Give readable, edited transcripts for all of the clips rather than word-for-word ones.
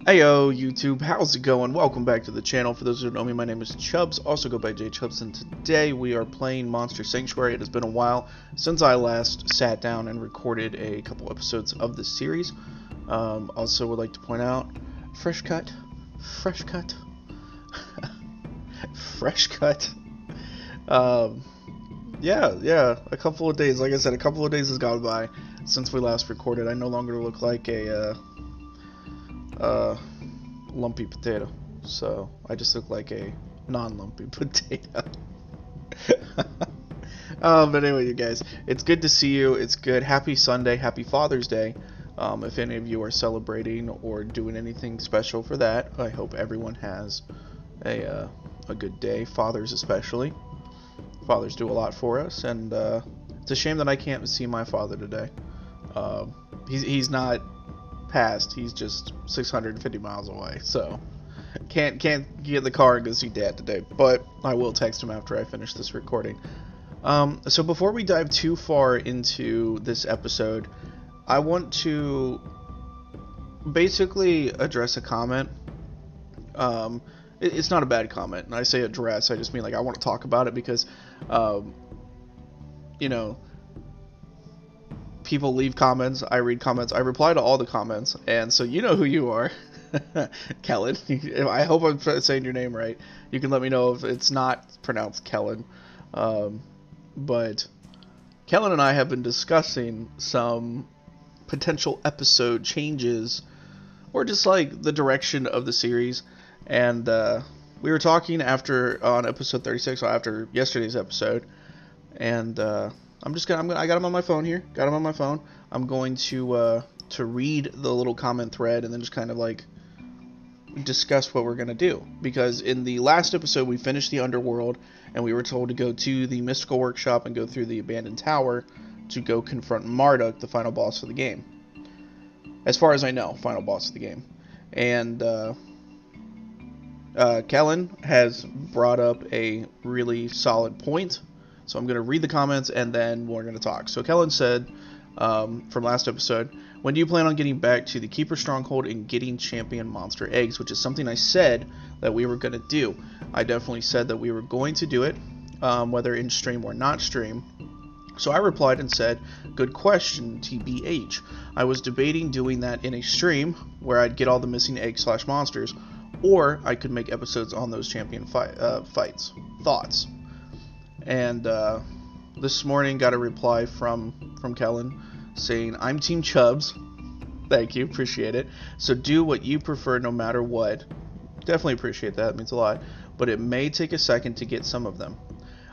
Heyo YouTube, how's it going? Welcome back to the channel. For those who don't know me, my name is Chubs, also go by JChubs, and today we are playing Monster Sanctuary. It has been a while since I last sat down and recorded a couple episodes of this series. Also would like to point out, fresh cut, fresh cut, fresh cut. Yeah, a couple of days, like I said, a couple of days has gone by since we last recorded. I no longer look like a, lumpy potato, so I just look like a non-lumpy potato. But anyway, you guys, it's good to see you. It's good. Happy Sunday, happy Father's Day. If any of you are celebrating or doing anything special for that, I hope everyone has a good day. Fathers especially. Fathers do a lot for us, and it's a shame that I can't see my father today. He's not passed. He's just 650 miles away, so can't get in the car and go see Dad today. But I will text him after I finish this recording. So before we dive too far into this episode, I want to basically address a comment. It's not a bad comment, and I say address, I just mean like I want to talk about it because, you know, people leave comments, I read comments, I reply to all the comments, and so you know who you are. Kellen. I hope I'm saying your name right. You can let me know if it's not pronounced Kellen. But Kellen and I have been discussing some potential episode changes, or just like the direction of the series. And we were talking on episode 36, so after yesterday's episode, and I got him on my phone here. Got him on my phone. I'm going to read the little comment thread and then just kind of like discuss what we're gonna do. Because in the last episode we finished the underworld and we were told to go to the mystical workshop and go through the abandoned tower to go confront Marduk, the final boss of the game. As far as I know, final boss of the game. And Kellen has brought up a really solid point. So I'm going to read the comments and then we're going to talk. So Kellen said from last episode, when do you plan on getting back to the Keeper Stronghold and getting champion monster eggs? Which is something I said that we were going to do. I definitely said that we were going to do it, whether in stream or not stream. So I replied and said, good question, TBH. I was debating doing that in a stream where I'd get all the missing egg/monsters, or I could make episodes on those champion fights. Thoughts? And this morning got a reply from Kellen saying, I'm Team Chubs. Thank you, appreciate it. So do what you prefer no matter what. Definitely appreciate that, it means a lot. But it may take a second to get some of them.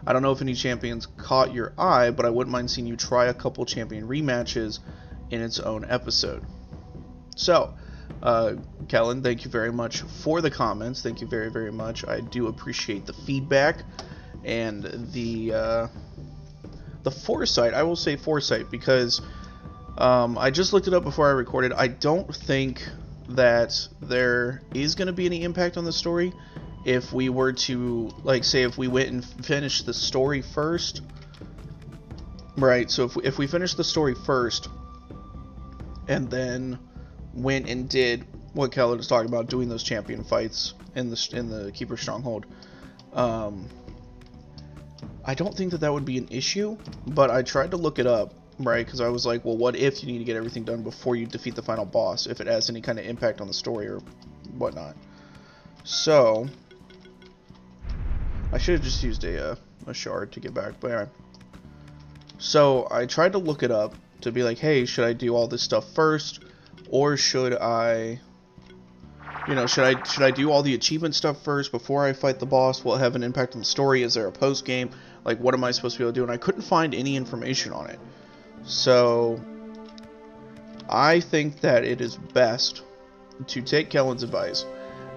I don't know if any champions caught your eye, but I wouldn't mind seeing you try a couple champion rematches in its own episode. So, Kellen, thank you very much for the comments. Thank you very, very much. I do appreciate the feedback and the foresight. I will say foresight because I just looked it up before I recorded. I don't think that there is going to be any impact on the story if we were to, like, say if we went and finished the story first. Right, so if we finished the story first and then went and did what Kellen was talking about, doing those champion fights in the Keeper Stronghold, I don't think that would be an issue, but I tried to look it up, right, because I was like, well, what if you need to get everything done before you defeat the final boss, if it has any kind of impact on the story or whatnot. So I should have just used a shard to get back, but anyway. So I tried to look it up to be like, hey, should I do all this stuff first, or should I, you know, should I do all the achievement stuff first before I fight the boss? Will it have an impact on the story? Is there a post game? Like, what am I supposed to be able to do? And I couldn't find any information on it. So I think that it is best to take Kellen's advice,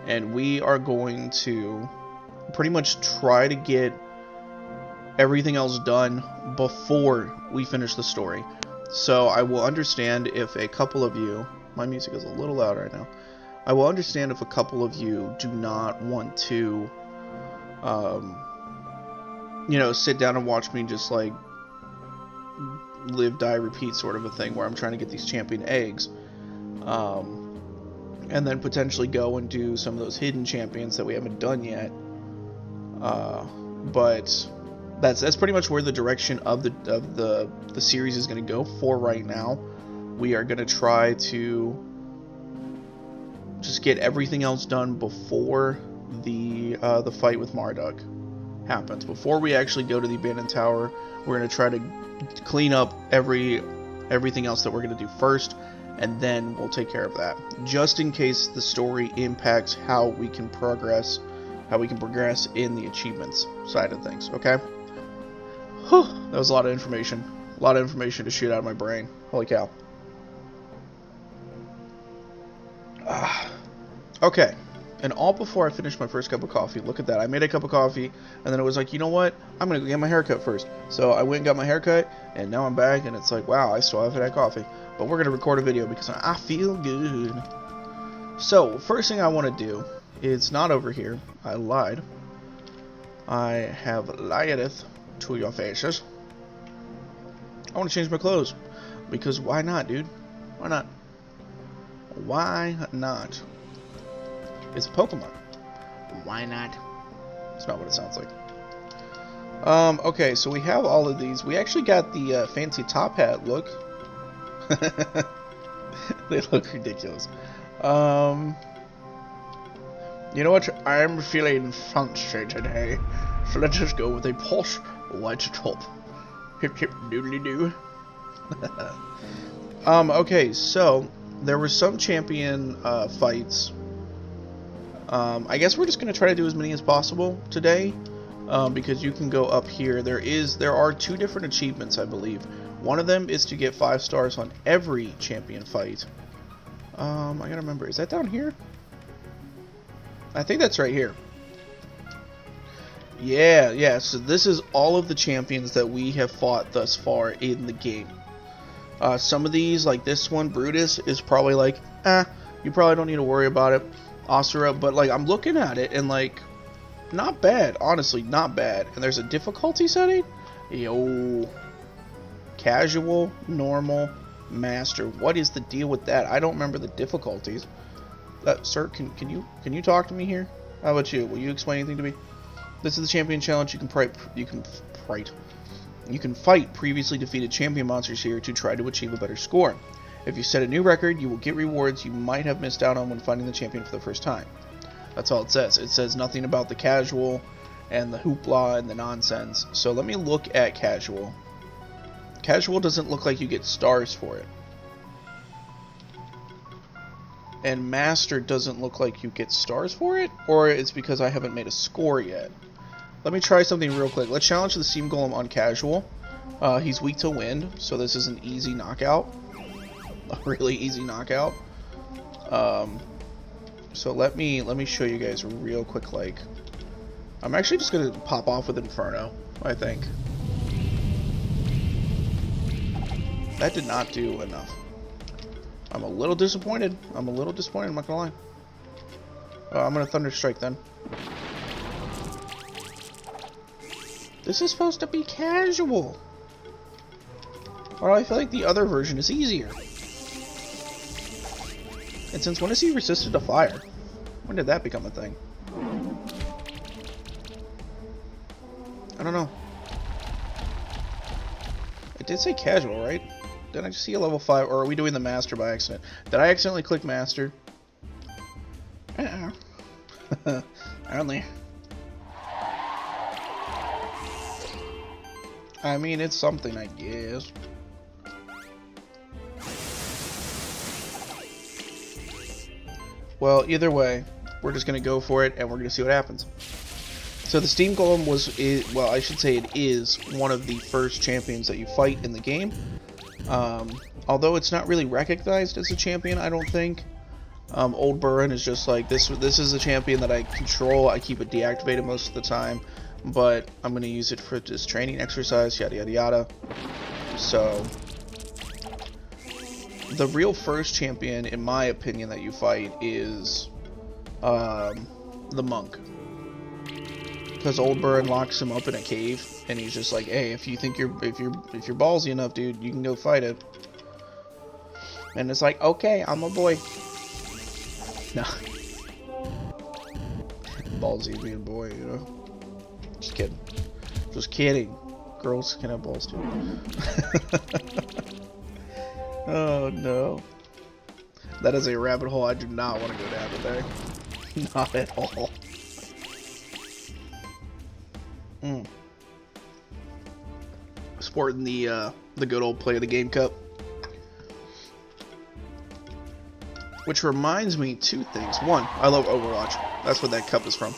and we are going to pretty much try to get everything else done before we finish the story. So I will understand if a couple of you, my music is a little loud right now, I will understand if a couple of you do not want to, you know, sit down and watch me just like live, die, repeat sort of a thing where I'm trying to get these champion eggs. and then potentially go and do some of those hidden champions that we haven't done yet. But that's pretty much where the direction of the series is going to go for right now. We are going to try to just get everything else done before the fight with Marduk happens. Before we actually go to the abandoned tower, we're going to try to clean up everything else that we're going to do first, and then we'll take care of that, just in case the story impacts how we can progress in the achievements side of things. Okay. Whew, that was a lot of information to shoot out of my brain. Holy cow. Okay, and all before I finished my first cup of coffee. Look at that. I made a cup of coffee, and then I was like, you know what? I'm going to go get my haircut first. So I went and got my haircut, and now I'm back, and it's like, wow, I still haven't had coffee. But we're going to record a video because I feel good. So, first thing I want to do is not over here. I lied. I have liedeth to your faces. I want to change my clothes. Because why not, dude? Why not? Why not? It's a Pokemon. Why not? It's not what it sounds like. Okay, so we have all of these. We actually got the fancy top hat look. They look ridiculous. You know what? I'm feeling fancy today. So let's just go with a posh white top. Hip hip doodly doo. Okay, so there were some champion fights. I guess we're just gonna try to do as many as possible today, because you can go up here. There are 2 different achievements, I believe. One of them is to get 5 stars on every champion fight. I gotta remember, is that down here? I think that's right here. Yeah, so this is all of the champions that we have fought thus far in the game. Some of these, like this one, Brutus, is probably like, you probably don't need to worry about it. Asura, but like, I'm looking at it, and like, not bad, honestly, not bad. And there's a difficulty setting? Yo. Casual, normal, master. What is the deal with that? I don't remember the difficulties. Sir, can you talk to me here? How about you? Will you explain anything to me? This is the champion challenge. You can fight previously defeated champion monsters here to try to achieve a better score. If you set a new record, you will get rewards you might have missed out on when fighting the champion for the first time. That's all it says. It says nothing about the casual and the hoopla and the nonsense. So let me look at casual. Casual doesn't look like you get stars for it. And Master doesn't look like you get stars for it, or it's because I haven't made a score yet. Let me try something real quick. Let's challenge the Steam Golem on casual. He's weak to wind, so this is an easy knockout. A really easy knockout. So let me show you guys real quick. Like, I'm actually just gonna pop off with Inferno, I think. That did not do enough. I'm a little disappointed. I'm not gonna lie. I'm gonna Thunder Strike then. This is supposed to be casual. Or I feel like the other version is easier. And since when is he resistant to fire? When did that become a thing? I don't know. It did say casual, right? Did I just see a level 5? Or are we doing the master by accident? Did I accidentally click master? Only. I mean, it's something, I guess. Well, either way, we're just going to go for it, and we're going to see what happens. So the Steam Golem well, I should say it is one of the first champions that you fight in the game. Although it's not really recognized as a champion, I don't think. Old Burren is just like, this is a champion that I control. I keep it deactivated most of the time, but I'm going to use it for just training exercise, yada yada yada. So the real first champion, in my opinion, that you fight is the monk, because Old Burren locks him up in a cave, and he's just like, hey, if you're ballsy enough, dude, you can go fight it. And it's like, okay, I'm a boy. No. Ballsy being a boy, you know? Just kidding. Just kidding. Girls can have balls too. Oh no. That is a rabbit hole I do not want to go down today. Not at all. Sporting the good old play of the game cup. Which reminds me two things. One, I love Overwatch. That's what that cup is from.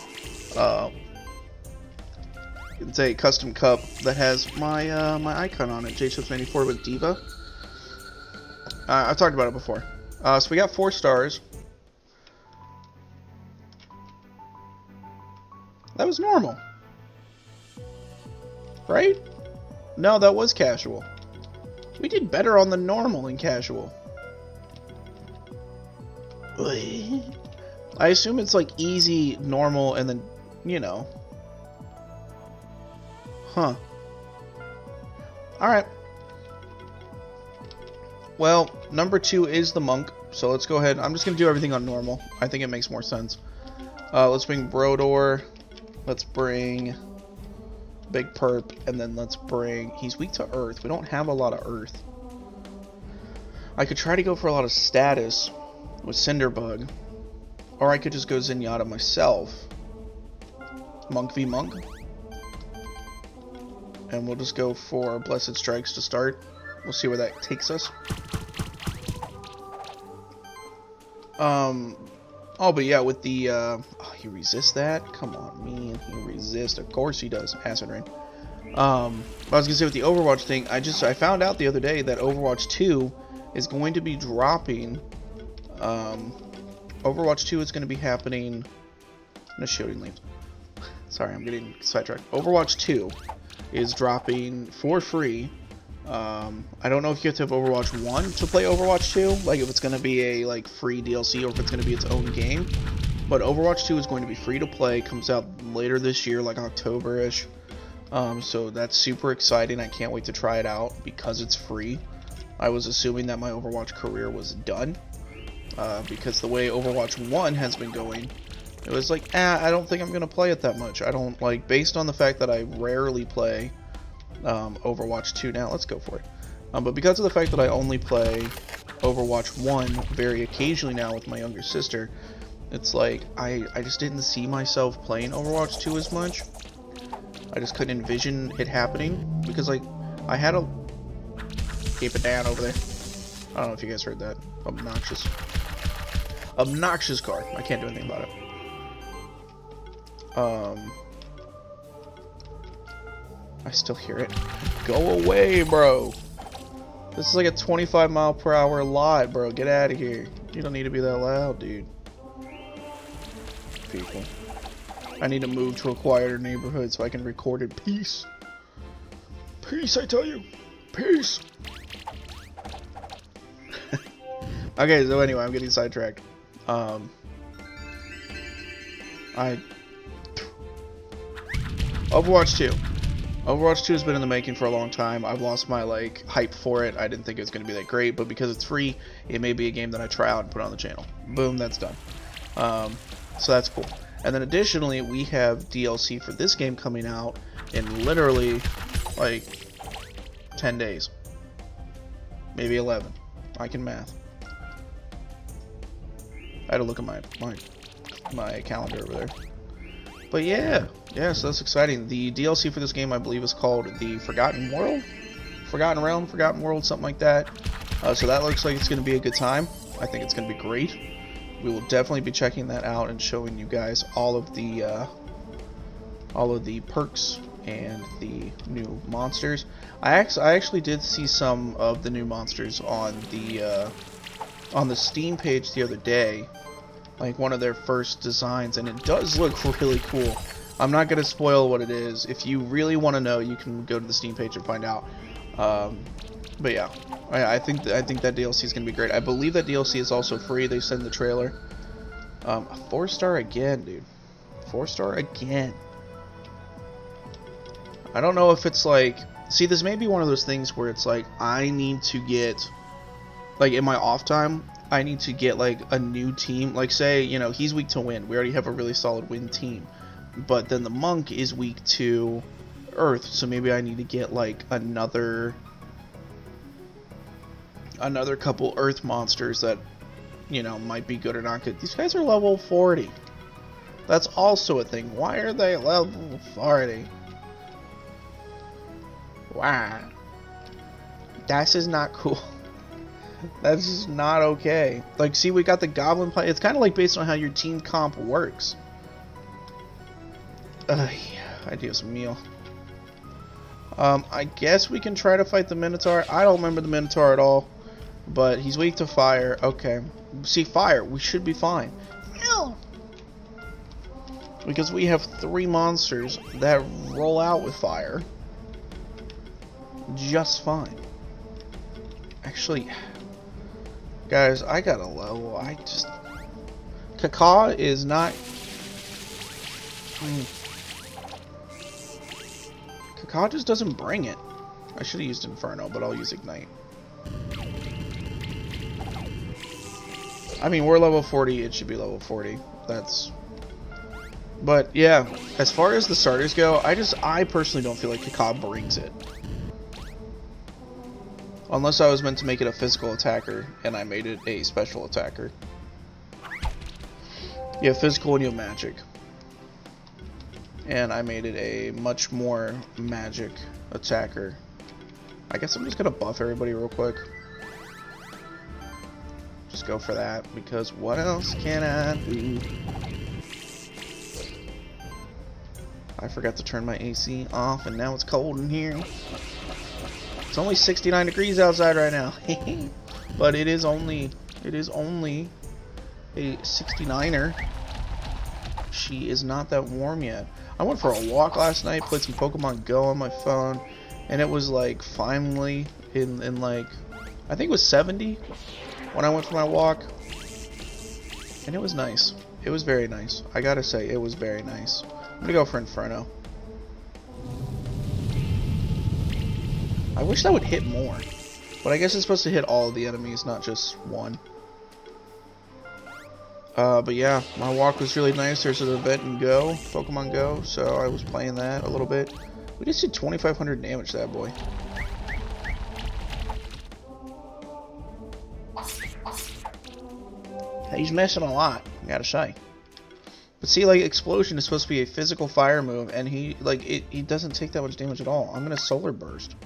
It's a custom cup that has my my icon on it, JChubs 94 with Diva. I've talked about it before. So we got 4 stars. That was normal. Right? No, that was casual. We did better on the normal than casual. I assume it's like easy, normal, and then, you know. Huh. Alright. Well, number 2 is the monk, so let's go ahead. I'm just going to do everything on normal. I think it makes more sense. Let's bring Brodor. Let's bring Big Perp, and then let's bring... He's weak to Earth. We don't have a lot of Earth. I could try to go for a lot of status with Cinderbug, or I could just go Zenyatta myself. Monk v Monk. And we'll just go for Blessed Strikes to start. We'll see where that takes us. Oh, but yeah, with the, oh, he resists that? Come on, man. He resists. Of course he does. Acid Rain. I was gonna say with the Overwatch thing, I found out the other day that Overwatch 2 is going to be dropping. Overwatch 2 is going to be happening. No shooting leaves. Sorry, I'm getting sidetracked. Overwatch 2 is dropping for free. I don't know if you have to have Overwatch 1 to play Overwatch 2, like if it's going to be a like free DLC or if it's going to be its own game. But Overwatch 2 is going to be free to play. Comes out later this year, like October-ish. So that's super exciting. I can't wait to try it out because it's free. I was assuming that my Overwatch career was done. Because the way Overwatch 1 has been going, it was like, I don't think I'm going to play it that much. I don't, like, based on the fact that I rarely play Overwatch 2 now, let's go for it. But because of the fact that I only play Overwatch 1 very occasionally now with my younger sister, it's like, I just didn't see myself playing Overwatch 2 as much. I just couldn't envision it happening, because, like, I had a... Keep it down over there. I don't know if you guys heard that. Obnoxious car. I can't do anything about it. I still hear it. Go away, bro. This is like a 25-mile-per-hour lot, bro. Get out of here. You don't need to be that loud, dude. People. I need to move to a quieter neighborhood so I can record in peace. Peace, I tell you. Peace. Okay, so anyway, I'm getting sidetracked. Overwatch 2. Overwatch 2 has been in the making for a long time. I've lost my, like, hype for it. I didn't think it was going to be that great, but because it's free, it may be a game that I try out and put on the channel. Boom, that's done. So that's cool. And then additionally, we have DLC for this game coming out in literally, like, 10 days. Maybe 11. I can math. I had to look at my calendar over there. But yeah, so that's exciting. The DLC for this game, I believe, is called the Forgotten World? Forgotten Realm, Forgotten World, something like that. So that looks like it's going to be a good time. I think it's going to be great. We will definitely be checking that out and showing you guys all of the perks and the new monsters. I actually did see some of the new monsters on the Steam page the other day, like one of their first designs, and it does look really cool. I'm not going to spoil what it is. If you really want to know, you can go to the Steam page and find out. But yeah, I think that DLC is going to be great. I believe that DLC is also free. They said in the trailer. 4-star again, dude. 4-star again. I don't know if it's like... See, this may be one of those things where it's like, I need to get... Like, in my off time, I need to get like a new team. Like say, you know, he's weak to wind. We already have a really solid wind team. But then the monk is weak to earth, so maybe I need to get like another couple earth monsters that, you know, might be good or not good. These guys are level 40. That's also a thing. Why are they level 40? Why? This is not cool. That's just not okay. Like, see, we got the goblin play. It's kind of like based on how your team comp works. Yeah, I do have some meal. I guess we can try to fight the Minotaur. I don't remember the Minotaur at all. But he's weak to fire. Okay. See, fire. We should be fine. No. Because we have 3 monsters that roll out with fire. Just fine. Actually, guys, I got a level. Kaka is not... Kaka just doesn't bring it. I should have used Inferno, but I'll use Ignite. I mean, we're level 40, it should be level 40. That's... But, yeah, as far as the starters go, I personally don't feel like Kaka brings it. Unless I was meant to make it a physical attacker, and I made it a special attacker. You have physical and you have magic. And I made it a much more magic attacker. I guess I'm just gonna buff everybody real quick. Just go for that, because what else can I do? I forgot to turn my AC off, and now it's cold in here. It's only 69 degrees outside right now. But it is only a 69er. She is not that warm yet. I went for a walk last night, played some Pokemon Go on my phone, and it was like finally in like, I think it was 70 when I went for my walk. And it was nice. It was very nice. I gotta say, it was very nice. I'm gonna go for Inferno. I wish that would hit more, but I guess it's supposed to hit all of the enemies, not just one. But yeah, my walk was really nice. There's an event in Go, Pokemon Go, so I was playing that a little bit. We just did 2,500 damage to that boy. He's missing a lot, I gotta say. But see, like, Explosion is supposed to be a physical fire move, and he doesn't take that much damage at all. I'm gonna Solar Burst.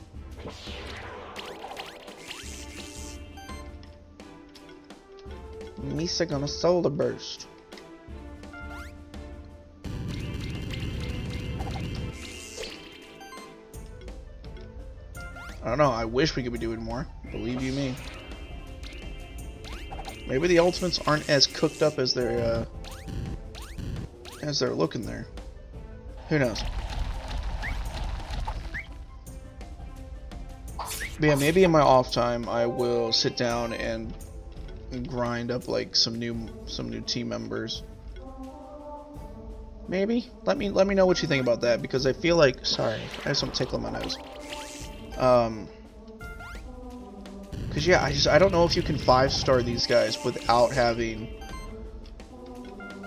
Misa gonna Solar Burst. I don't know, I wish we could be doing more. Believe you me. Maybe the ultimates aren't as cooked up as they're looking there. Who knows? But yeah, maybe in my off time I will sit down and grind up like some new team members. Maybe. Let me know what you think about that, because I feel like, sorry, I have some tickle in my nose. Cause yeah, I don't know if you can 5-star these guys without having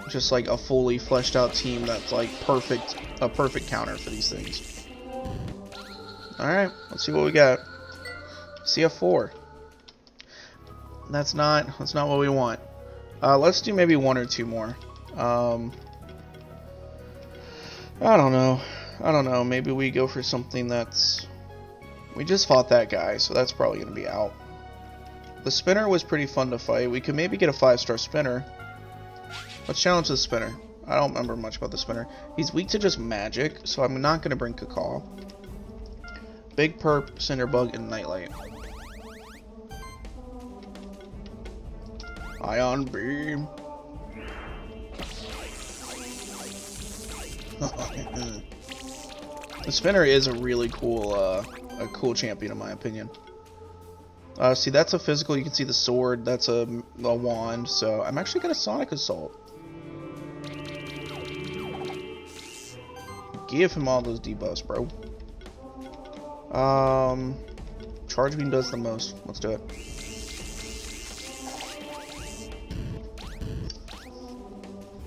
just like a fully fleshed out team that's like a perfect counter for these things. Alright, let's see what we got. CF4. That's not what we want. Let's do maybe 1 or 2 more. I don't know. Maybe we go for something that's... We just fought that guy, so that's probably going to be out. The spinner was pretty fun to fight. We could maybe get a 5-star spinner. Let's challenge the spinner. I don't remember much about the spinner. He's weak to just magic, so I'm not going to bring Cacao. Big Perp, Cinderbug, and Nightlight. Ion Beam. The spinner is a really cool, champion in my opinion. See, that's a physical. You can see the sword. That's a wand. So I'm actually gonna Sonic Assault. Give him all those debuffs, bro. Charge Beam does the most. Let's do it.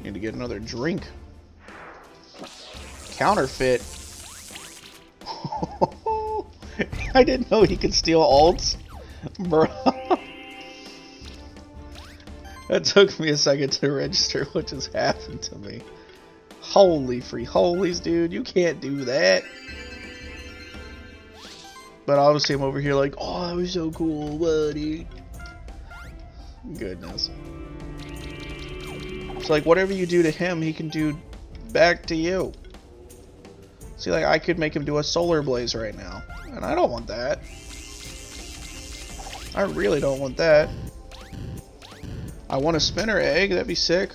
Need to get another drink. Counterfeit. I didn't know he could steal ults. Bro. That took me a second to register what just happened to me. Holy free holies, dude. You can't do that. But obviously I'm over here like, oh, that was so cool, buddy. Goodness. It's like, whatever you do to him, he can do back to you. See, like, I could make him do a solar blaze right now. And I don't want that. I really don't want that. I want a spinner egg. That'd be sick.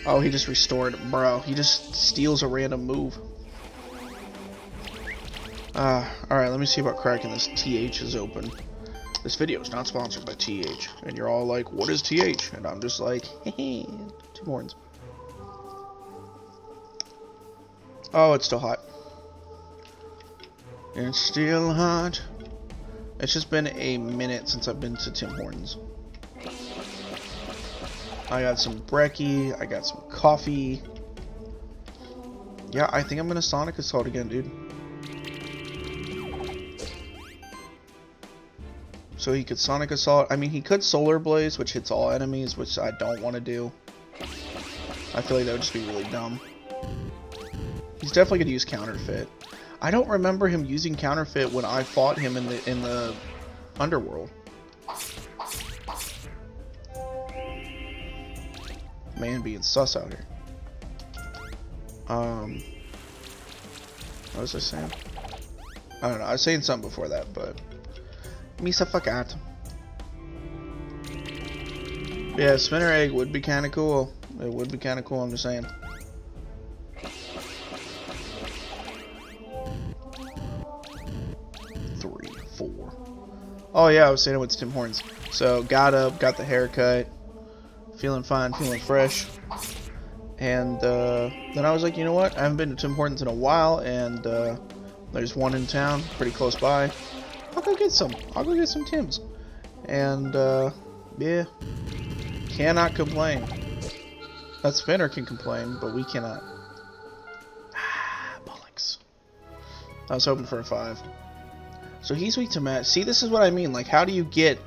Oh, he just restored. Bro, he just steals a random move. Alright, let me see about cracking this. TH is open. This video is not sponsored by TH. And you're all like, what is TH? And I'm just like, hey, Tim Hortons. Oh, it's still hot. It's still hot. It's just been a minute since I've been to Tim Hortons. I got some brekkie. I got some coffee. Yeah, I think I'm gonna Sonic Assault again, dude. So he could Sonic Assault. I mean, he could Solar Blaze, which hits all enemies, which I don't want to do. I feel like that would just be really dumb. He's definitely gonna use Counterfeit. I don't remember him using Counterfeit when I fought him in the Underworld. Man being sus out here. What was I saying? I don't know. I was saying something before that, but Misa forgot. Yeah, spinner egg would be kind of cool. It would be kind of cool. I'm just saying. Oh yeah, I was saying it with Tim Hortons. So got up, got the haircut, feeling fine, feeling fresh, and then I was like, you know what? I haven't been to Tim Hortons in a while, and there's one in town, pretty close by. I'll go get some. I'll go get some Tims, and yeah, cannot complain. That spinner can complain, but we cannot. Ah, bollocks. I was hoping for a 5. So he's weak to match. See, this is what I mean. Like, how do you get...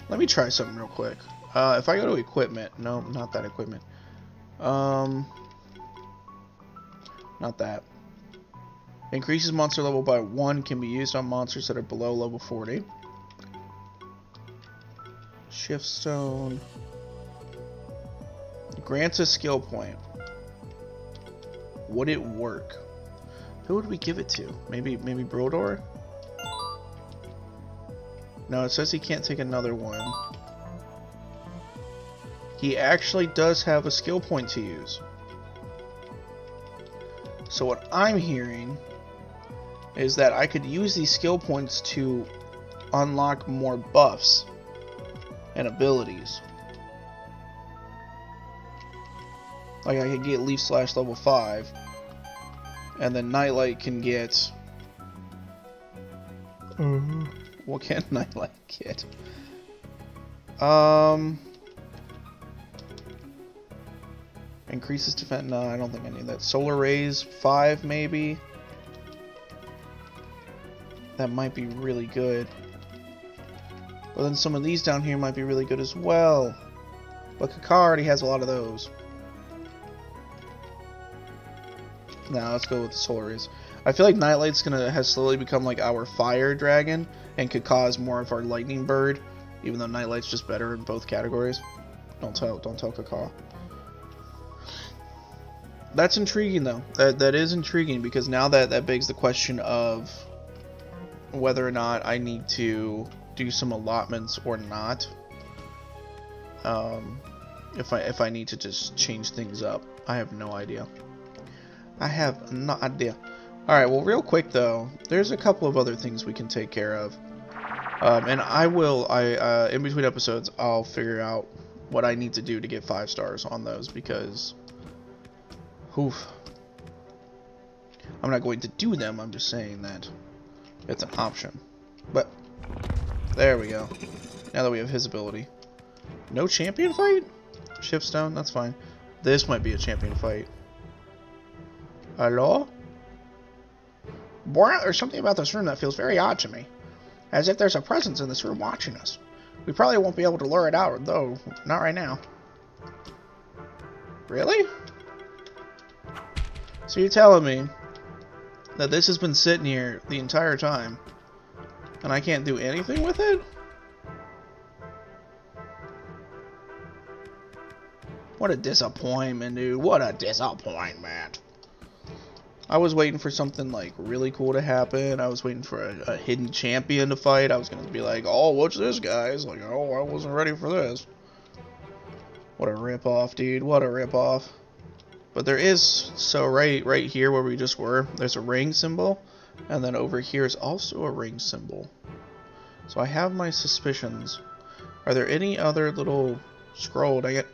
Let me try something real quick. If I go to equipment... No, not that equipment. Not that. Increases monster level by 1. Can be used on monsters that are below level 40. Shift Stone. Grants a skill point. Would it work? Who would we give it to? Maybe Brodor? No, it says he can't take another one. He actually does have a skill point to use. So what I'm hearing is that I could use these skill points to unlock more buffs and abilities. Like I could get Leaf Slash level 5, and then Nightlight can get... What can Nightlight get? Increases defense. No, I don't think I need that. Solar Rays 5 maybe. That might be really good. But then some of these down here might be really good as well. But Kakar already has a lot of those. Now let's go with the Solar Rays. I feel like Nightlight's has slowly become like our fire dragon and could cause more of our lightning bird, even though Nightlight's just better in both categories. Don't tell Kakar. That's intriguing though. That is intriguing because now that begs the question of whether or not I need to do some allotments or not. If I need to just change things up, I have no idea. I have no idea. Alright, well real quick though, there's a couple of other things we can take care of. And in between episodes, I'll figure out what I need to do to get 5 stars on those because, oof. I'm not going to do them, I'm just saying that it's an option. But, there we go. Now that we have his ability. No champion fight? Shift stone, that's fine. This might be a champion fight. Hello? Borat, there's something about this room that feels very odd to me. As if there's a presence in this room watching us. We probably won't be able to lure it out, though. Not right now. Really? So you're telling me that this has been sitting here the entire time, and I can't do anything with it? What a disappointment, dude. What a disappointment. I was waiting for something, like, really cool to happen. I was waiting for a hidden champion to fight. I was going to be like, oh, what's this, guys? Like, oh, I wasn't ready for this. What a ripoff, dude. What a ripoff. But there is, so right here where we just were, there's a ring symbol. And then over here is also a ring symbol. So I have my suspicions. Are there any other little scrolled? Are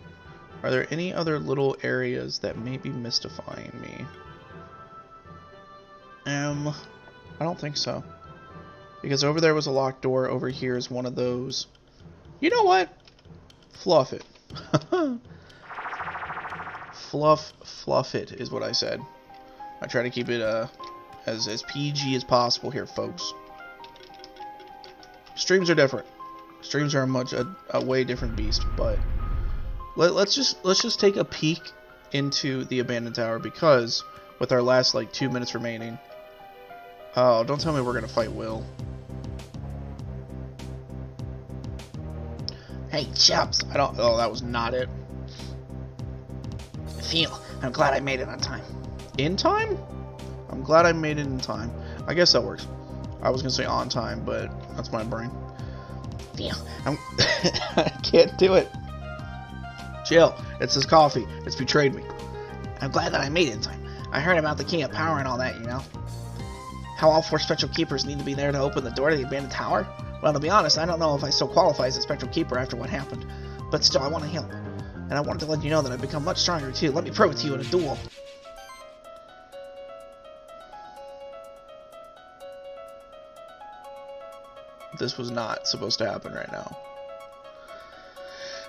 there any other little areas that may be mystifying me? I don't think so. Because over there was a locked door. Over here is one of those. You know what? Fluff it. Fluff it is what I said. I try to keep it as PG as possible here, folks. Streams are different. Streams are a way different beast, but let's just take a peek into the abandoned tower, because with our last like 2 minutes remaining. Oh, don't tell me we're gonna fight Will. Hey, Chubs. Oh, that was not it. I'm glad I made it on time. In time? I'm glad I made it in time. I guess that works. I was gonna say on time, but that's my brain. I can't do it. Chill. It's this coffee. It's betrayed me. I'm glad that I made it in time. I heard about the King of Power and all that, you know? How all 4 Spectral Keepers need to be there to open the door to the abandoned tower? Well, to be honest, I don't know if I still qualify as a Spectral Keeper after what happened. But still, I want to help. And I wanted to let you know that I've become much stronger, too. Let me prove it to you in a duel. This was not supposed to happen right now.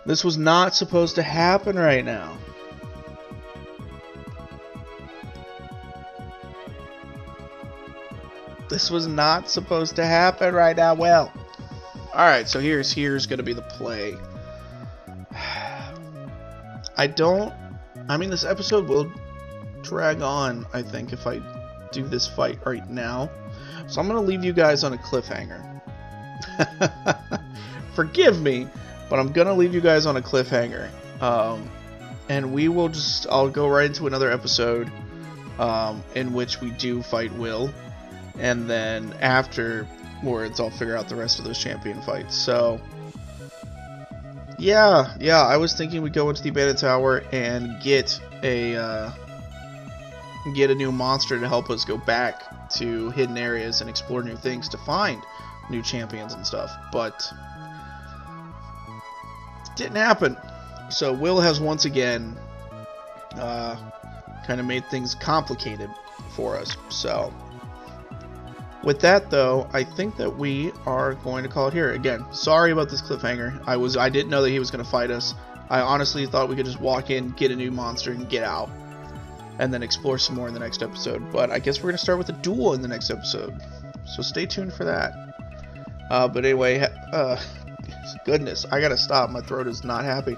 This was not supposed to happen right now. This was not supposed to happen right now. Well, alright, so here's going to be the play. I mean, this episode will drag on, I think, if I do this fight right now. So I'm going to leave you guys on a cliffhanger. Forgive me, but I'm going to leave you guys on a cliffhanger. And we will I'll go right into another episode in which we do fight Will. And then afterwards, I'll figure out the rest of those champion fights. So, yeah, I was thinking we'd go into the abandoned tower and get a new monster to help us go back to hidden areas and explore new things to find new champions and stuff. But didn't happen. So Will has once again kind of made things complicated for us. So with that, though, I think that we are going to call it here. Again, sorry about this cliffhanger. I didn't know that he was going to fight us. I honestly thought we could just walk in, get a new monster, and get out. And then explore some more in the next episode. But I guess we're going to start with a duel in the next episode. So stay tuned for that. But anyway, goodness, I got to stop. My throat is not happy.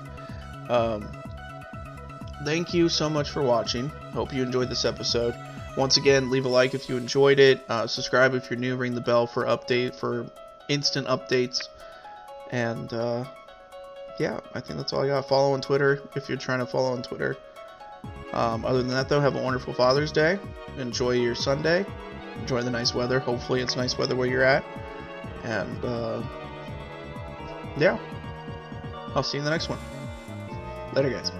Thank you so much for watching. Hope you enjoyed this episode. Once again, leave a like if you enjoyed it. Subscribe if you're new. Ring the bell for instant updates. And yeah, I think that's all I got. Follow on Twitter if you're trying to follow on Twitter. Other than that, though, have a wonderful Father's Day. Enjoy your Sunday. Enjoy the nice weather. Hopefully it's nice weather where you're at. And yeah, I'll see you in the next one. Later, guys.